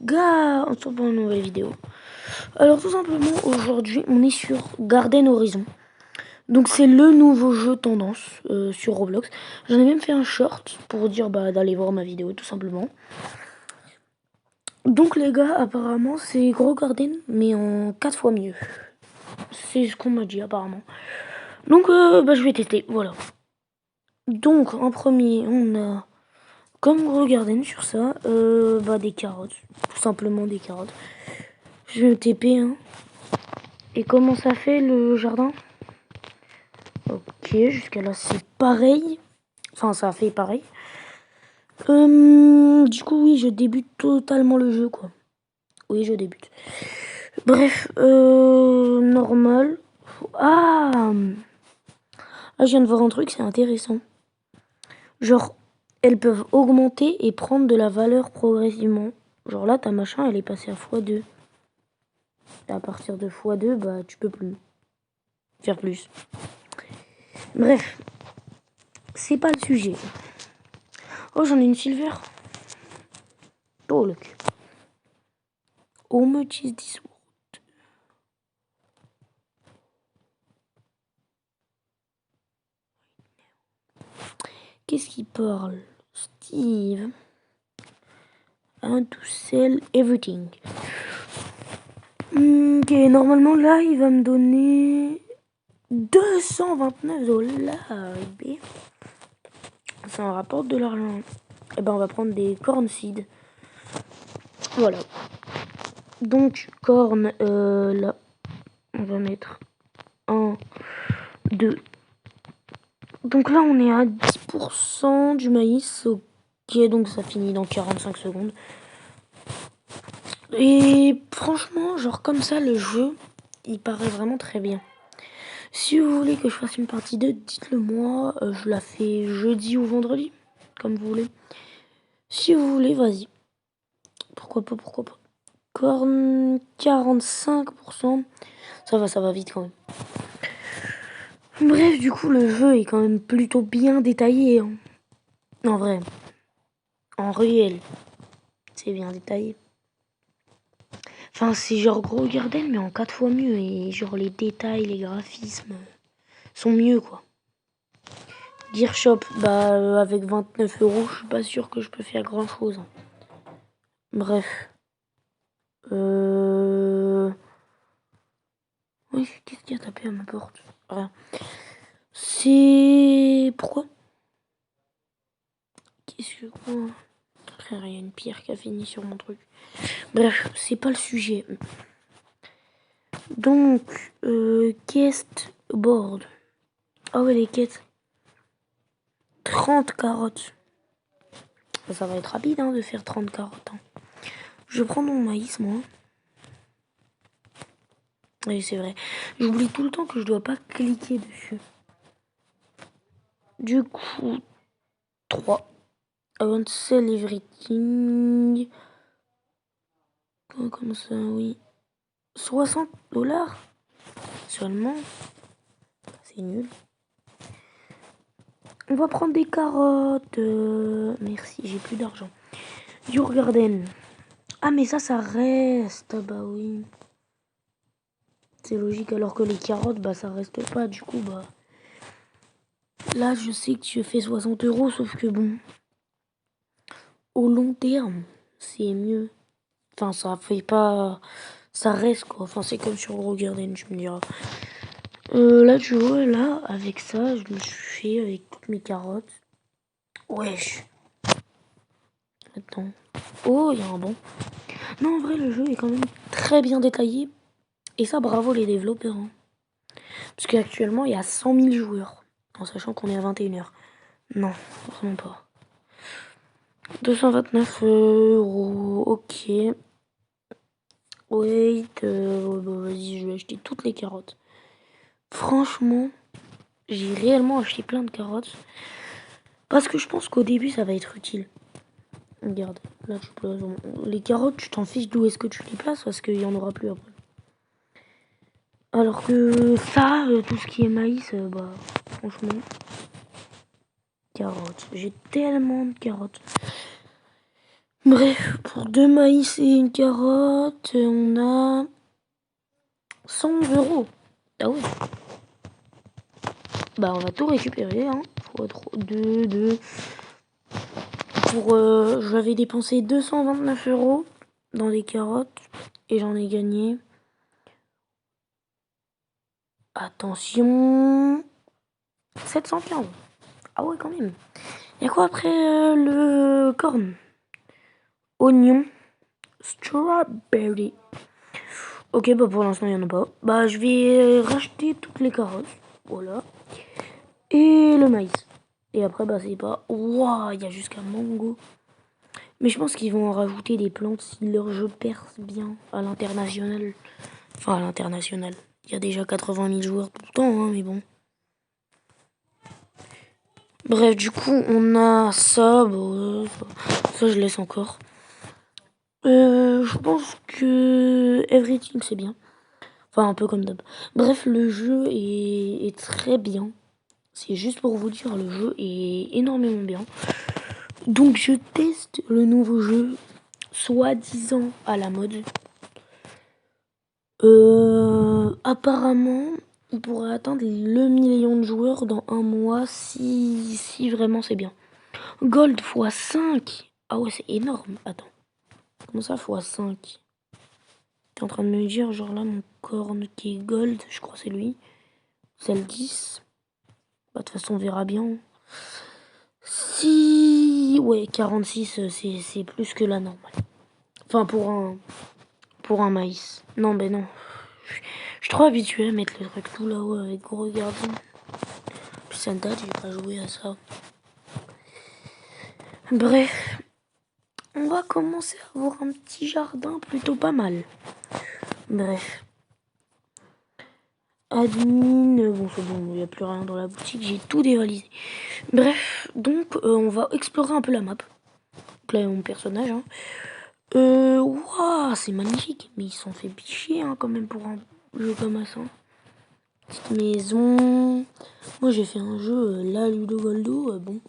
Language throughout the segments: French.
gars, on se retrouve pour une nouvelle vidéo. Alors tout simplement aujourd'hui on est sur Garden Horizon. Donc c'est le nouveau jeu tendance sur Roblox. J'en ai même fait un short pour dire d'aller voir ma vidéo tout simplement. Donc les gars, apparemment c'est Gros Garden mais en 4 fois mieux. C'est ce qu'on m'a dit apparemment. Donc je vais tester, voilà. Donc en premier on a comme Gros Garden sur ça, des carottes. Tout simplement des carottes. Je vais me TP hein. Et comment ça fait le jardin? Ok, jusqu'à là c'est pareil. Enfin, ça fait pareil. Du coup, oui, je débute totalement le jeu, quoi. Oui, je débute. Bref, normal. Ah, je viens de voir un truc, c'est intéressant. Genre, elles peuvent augmenter et prendre de la valeur progressivement. Genre là, ta machin, elle est passée à x2. Et à partir de x2, tu peux plus faire plus. Bref, c'est pas le sujet. Oh, j'en ai une silver. Oh, look. How much is this worth? Qu'est-ce qu'il parle? Steve. To sell everything. Ok, normalement là, il va me donner 229 $. Ça en rapporte de l'argent. Et on va prendre des corn seeds. Voilà. Donc, corn, là, on va mettre 1, 2. Donc là, on est à 10% du maïs. Ok, donc ça finit dans 45 secondes. Et franchement, genre comme ça, le jeu, il paraît vraiment très bien. Si vous voulez que je fasse une partie 2, dites-le moi. Je la fais jeudi ou vendredi, comme vous voulez. Si vous voulez, vas-y. Pourquoi pas, pourquoi pas. Corn 45%. Ça va vite quand même. Bref, du coup, le jeu est quand même plutôt bien détaillé. Hein. En vrai. En réel. C'est bien détaillé. Enfin, c'est genre Gros Garden, mais en 4 fois mieux. Et genre les détails, les graphismes sont mieux, quoi. Gear Shop, avec 29 €, je suis pas sûr que je peux faire grand chose. Bref. Oui, qu'est-ce qui a tapé à ma porte? Rien. C'est... Pourquoi? Qu'est-ce que quoi? Frère, il y a une pierre qui a fini sur mon truc. Bref, c'est pas le sujet. Donc, quest board. Ah ouais, les quêtes. 30 carottes. Ça va être rapide de faire 30 carottes. Hein. Je prends mon maïs, moi. Oui, c'est vrai. J'oublie tout le temps que je dois pas cliquer dessus. Du coup, 3. I want to sell everything. Comment ça, oui. 60 $ seulement. C'est nul. On va prendre des carottes. Merci, j'ai plus d'argent. Your Garden. Ah, mais ça reste. Bah oui. C'est logique, alors que les carottes, ça reste pas. Du coup, là, je sais que je fais 60 €, sauf que bon. Au long terme, c'est mieux. Enfin, ça fait pas... Ça reste, quoi. Enfin, c'est comme sur Gros Garden, tu me diras. Là, tu vois, là, avec ça, je me suis fait avec toutes mes carottes. Wesh. Attends. Oh, il y a un banc. Non, en vrai, le jeu est quand même très bien détaillé. Et ça, bravo les développeurs. Hein. Parce qu'actuellement, il y a 100 000 joueurs. En sachant qu'on est à 21 h. Non, vraiment pas. 229 €. Ok. Wait. Vas-y, je vais acheter toutes les carottes. Franchement, j'ai réellement acheté plein de carottes. Parce que je pense qu'au début, ça va être utile. Regarde, là, tu places. Les carottes, tu t'en fiches d'où est-ce que tu les places parce qu'il n'y en aura plus après. Alors que ça, tout ce qui est maïs, franchement, carottes. J'ai tellement de carottes. Bref, pour 2 maïs et une carotte, on a 100 €. Ah oui. Bah on va tout récupérer, hein. Fois 2. J'avais dépensé 229 € dans les carottes et j'en ai gagné. Attention, 715. Ah ouais quand même. Il y a quoi après le corn? Oignon, strawberry. Ok, bah pour l'instant il n'y en a pas. Bah je vais racheter toutes les carottes. Voilà. Et le maïs. Et après bah c'est pas... Waouh, il y a jusqu'à mango. Mais je pense qu'ils vont en rajouter des plantes si leur jeu perce bien à l'international. Enfin à l'international. Il y a déjà 80 000 joueurs tout le temps, hein, mais bon. Bref, du coup, on a ça. Bah, ça, je laisse encore. Je pense que Everything, c'est bien. Enfin, un peu comme d'hab. Bref, le jeu est très bien. C'est juste pour vous dire, le jeu est énormément bien. Donc, je teste le nouveau jeu, soi-disant à la mode. Apparemment, il pourrait atteindre le million de joueurs dans un mois si vraiment c'est bien. Gold x5. Ah ouais, c'est énorme. Attends. Comment ça x5? T'es en train de me dire, genre là, mon corne qui est gold, je crois que c'est lui. C'est le 10. Bah, de toute façon, on verra bien. Si... Ouais, 46, c'est plus que la normale. Enfin, pour un maïs. Non, ben non. Je suis trop habitué à mettre le truc tout là-haut avec gros gardien. Puis ça date, j'ai pas joué à ça. Bref. On va commencer à avoir un petit jardin plutôt pas mal. Bref. Admin, bon c'est bon, il n'y a plus rien dans la boutique, j'ai tout dévalisé. Bref, donc on va explorer un peu la map. Donc là, mon personnage. Hein. Waouh, c'est magnifique. Mais ils sont fait bicher hein, quand même pour un jeu comme ça. Petite maison. Moi j'ai fait un jeu, là, Ludo Goldo. Bon,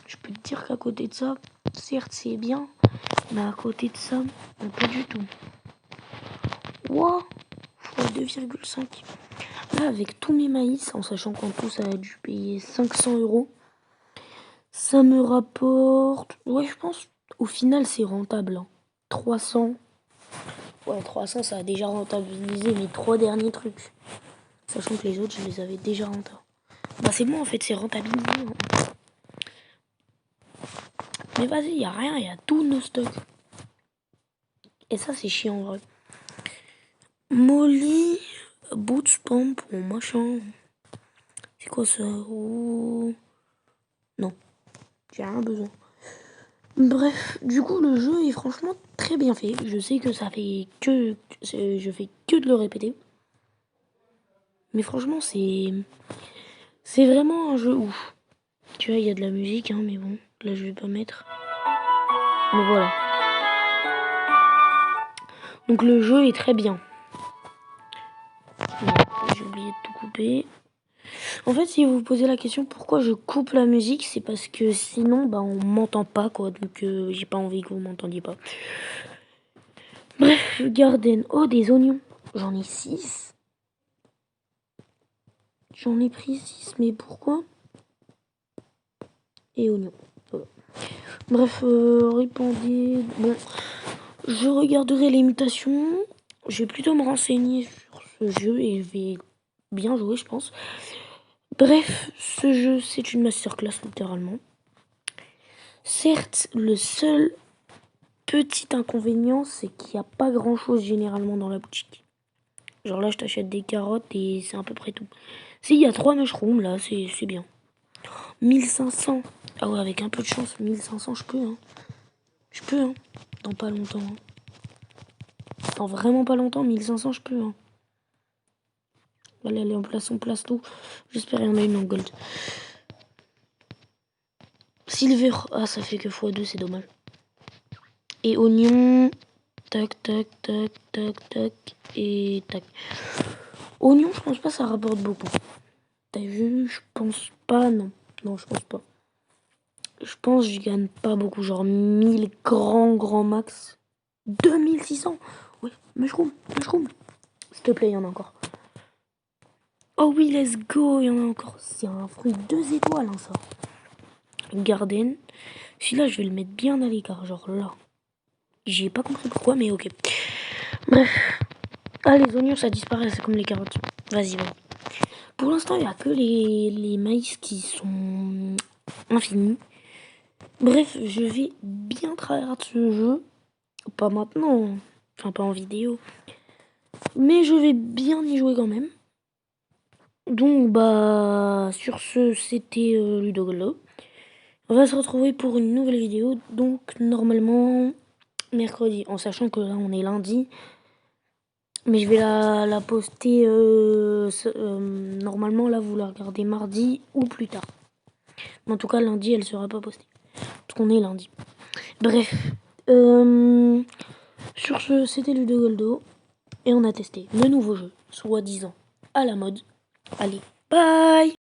je peux te dire qu'à côté de ça, certes c'est bien, mais à côté de ça, pas du tout. Waouh, fois 2,5. Là, avec tous mes maïs, en sachant qu'en tout ça a dû payer 500 €, ça me rapporte... Ouais, je pense, au final, c'est rentable. Hein. 300. Ouais, 300, ça a déjà rentabilisé mes 3 derniers trucs. Sachant que les autres, je les avais déjà rentables. Bah, c'est bon, en fait, c'est rentabilisé. Hein. Mais vas-y, il a rien, il y a tous nos stocks. Et ça, c'est chiant, en vrai. Molly, Boots Pump, bon, machin. C'est quoi ça? Oh... Non, j'ai rien besoin. Bref, du coup, le jeu est franchement très bien fait. Je sais que ça fait que... Je fais que de le répéter. Mais franchement, c'est vraiment un jeu ouf. Tu vois, il y a de la musique, hein, mais bon, là, je vais pas mettre. Mais voilà. Donc, le jeu est très bien. J'ai oublié de tout couper. En fait, si vous vous posez la question pourquoi je coupe la musique, c'est parce que sinon, bah, on m'entend pas, quoi. Donc, j'ai pas envie que vous m'entendiez pas. Bref, garden. Oh, des oignons. J'en ai 6. J'en ai pris 6, mais pourquoi? Et oignons. Voilà. Bref, répondez. Bon, je regarderai les mutations. Je vais plutôt me renseigner sur ce jeu et je vais bien jouer, je pense. Bref, ce jeu, c'est une masterclass, littéralement. Certes, le seul petit inconvénient, c'est qu'il n'y a pas grand-chose généralement dans la boutique. Genre là, je t'achète des carottes et c'est à peu près tout. Si, il y a 3 mushrooms, là, c'est bien. 1500. Ah ouais, avec un peu de chance, 1500, je peux, hein. Je peux, hein. Dans pas longtemps, hein. Dans vraiment pas longtemps, 1500, je peux, hein. Allez, on place tout. J'espère qu'il y en a une en gold. Silver. Ah, ça fait que x2, c'est dommage. Et oignon. Tac, tac, tac, tac, tac. Et tac. Oignon, je pense pas ça rapporte beaucoup. T'as vu? Je pense pas, non. Non, je pense pas. Je pense que je gagne pas beaucoup, genre 1000 grand max. 2600. Ouais, mushroom. S'il te plaît, il y en a encore. Oh oui, let's go, il y en a encore. C'est un fruit 2 étoiles, hein, ça. Garden. Celui-là, je vais le mettre bien à l'écart, genre là. J'ai pas compris pourquoi, mais ok. Bref. Ah, les oignons, ça disparaît, c'est comme les carottes. Vas-y. Pour l'instant, il n'y a que les maïs qui sont infinis. Bref, je vais bien tryhard ce jeu. Pas maintenant, enfin pas en vidéo. Mais je vais bien y jouer quand même. Donc bah sur ce, c'était Ludogolo. On va se retrouver pour une nouvelle vidéo. Donc normalement mercredi, en sachant que là on est lundi. Mais je vais la poster normalement là vous la regardez mardi ou plus tard. Mais en tout cas lundi elle sera pas postée. Parce qu'on est lundi. Bref. Sur ce, c'était Ludogoldo. Et on a testé le nouveau jeu, soi-disant à la mode. Allez, bye!